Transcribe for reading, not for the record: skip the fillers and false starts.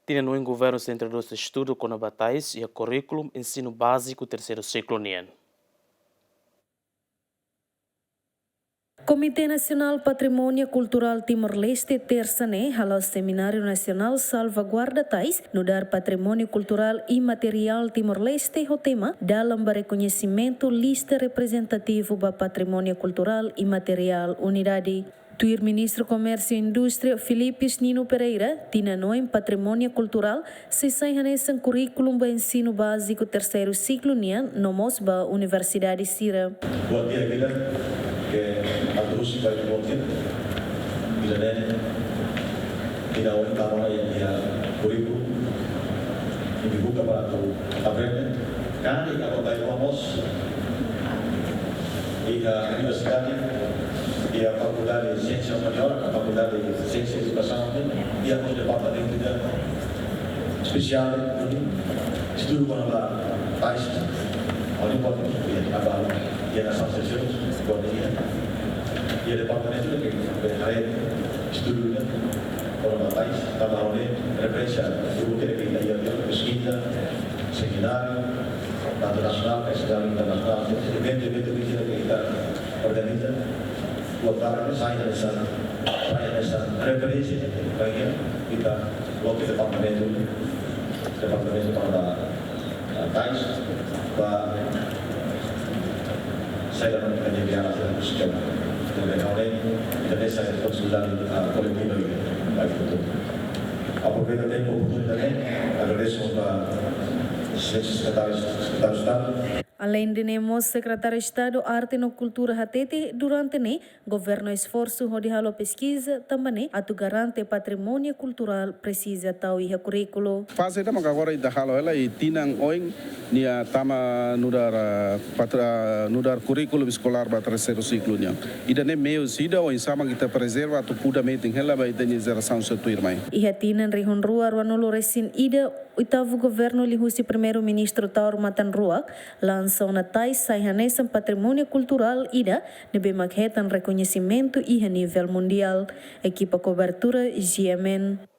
Tinha no governo se introduz estudo com abatais e a currículo ensino básico terceiro ciclo NIEN. Comitê Nacional Patrimônio Cultural Timor-Leste terça-ne halal Seminário Nacional Salvaguarda Tais no dar Patrimônio Cultural Imaterial Timor-Leste o tema dalam reconhecimento lista representativo ba Patrimônio Cultural Imaterial Unidade. Tuir Ministro Comércio e Indústria Filipis Nino Pereira tina noem patrimônio cultural se sai hanesan currículum ba ensino básico terceiro ciclo nian nomos ba Universidade Sira. Buat dia kita que terus vai voltar bila nen kita orang kawan yang dia currículo ini buka para tu aprender kan kalau baik vamos universidade e a faculdade de ciência maior, a faculdade de ciência e educação, e a departamento de especial estudo com a tais, onde pode agora e a nação social, e a departamento que estudo com a tais, também onde referência do que ia ter pesquisa, seminário, tanto nacional, nacional, internacional, evento que kita organiza. Buat saya desa referensi bagi kita lokal departemen pada tais bah saya dapat menjadi alat sekolah dan oleh jadi saya konsulan kolektif bagi itu apabila tempo oportunidade agradeço a sekretaris Estado. Além de nemos secretário de Estado Arte e Cultura hatete durante ne governo esforço de halo pesquisa também atu garante patrimônio cultural precisa tau iha currículo. Fase da agora da halo ela e tinang oing nia tama nudar currículo escolar ba terceiro ciclo nya. Ida ne meio sida o sama kita preserva atu puda meeting hela ba ida geração setuir mai. Iha tinan rihon ruar wanolo resin ida oitavo governo lihusi primeiro ministro Taur Matan Ruak lançou na tais saihanesan patrimônio cultural ida nebe maghetan reconhecimento e a nível mundial. Equipa cobertura GMN.